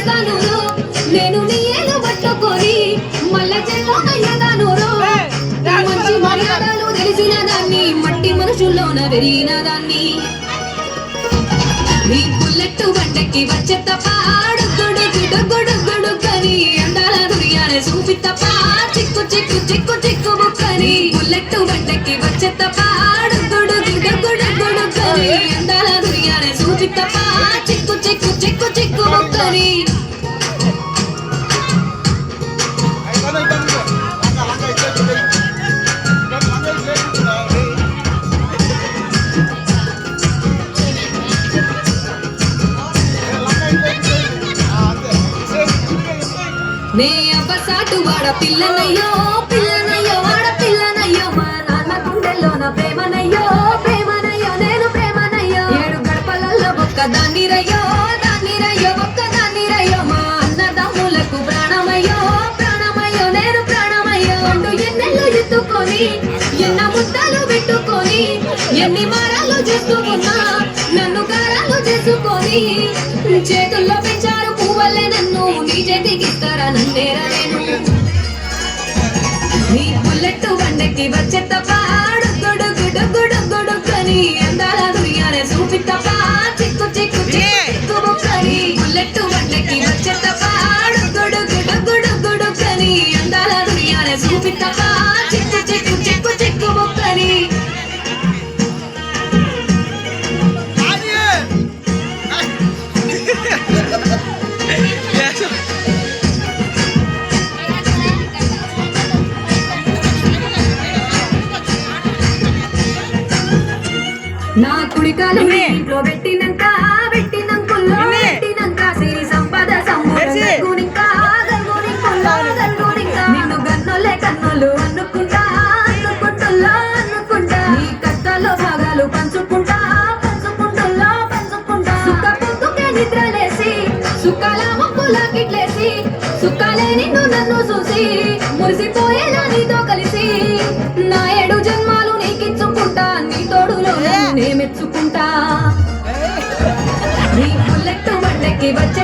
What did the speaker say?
చేస్తాను నేను నీ ఏలు పట్టుకొని మళ్ళా చెల్లోనయ్యగాను మంచి మర్యాదలు తెలిసిన దాన్ని మట్టి మనుషుల్లోన పెరిగిన దాన్ని నీ బుల్లెట్ బండకి వచ్చే తప్ప గుడుగుడుగుడుగుడుగని అందాల దుర్యానే చూపి తప్ప చిక్కు చిక్కు చిక్కు చిక్కు బుక్కని బుల్లెట్ బండకి వచ్చే తప్ప గుడుగుడుగుడుగుడుగని అందాల దుర్యానే చూపి తప్ప చిక్కు చిక్కు చిక్కు చిక్కు బుక్కని నే అబ్బసాటు వాడ పిల్లనయ్యో పిల్లనయ్యో వాడ పిల్లనయ్యో మా నాన్న గుండెల్లోన ప్రేమనయ్యో ప్రేమనయ్యో నేను ప్రేమనయ్యో 7 గడపలలో ఒక్క దాన్నిరయ్యో దాన్నిరయ్యో ఒక్క దాన్నిరయ్యో మా అన్నదమ్ములకు ప్రాణమయ్యో ప్రాణమయ్యో నేను ప్రాణమయ్యో అంటూ ఎన్నెళ్ళు ఎత్తుకొని ఎన్న ముద్దలు పెట్టుకొని ఎన్ని మారాలు చేసుకున్నా నన్ను గారాలు చేసుకొని చేతుల్లో పెంచారు పువ్వల్లే నన్ను నీ చేతికిస్తారా నన్నేరా నేను నీ బుల్లెట్ బండకి వచ్చే తప్ప గుడుగుడుగుడుగుడుగని అందాల దుర్యానే చూపి తప్ప చిక్కు చిక్కు చిక్కు బుక్కని బుల్లెట్ బండకి వచ్చే తప్ప గుడుగుడుగుడుగుడుగని అందాల దుర్యానే చూపి తప్ప చిక్కు చిక్కు చిక్కు చిక్కు బుక్కని నా కుడికాలు ఇంట్లో పెట్టినాక పెట్టినంకుల్లో పెట్టినాక సిరి సంపద సంపూర్ణంగా నిన్ను గన్నోలే కన్నులు అనుకుంటా అనుకుంటుల్లో అనుకుంటా నీ కష్టాల్లో భాగాలు పంచుకుంటా పంచుకుంటుల్లో పంచుకుంటా సుఖ పొద్దుకే నిద్రలేసి సుఖాల ముక్కుల కిట్లేసి సుఖాలే నిన్ను నన్ను చూసి మురిసిపోయేలా నీతో కలిసి నా 7 జన్మాలు నీకిచ్చుకుంటా నీ తోడులో నే మెచ్చుకుంటా నీ బుల్లెట్ బండకి వచ్చే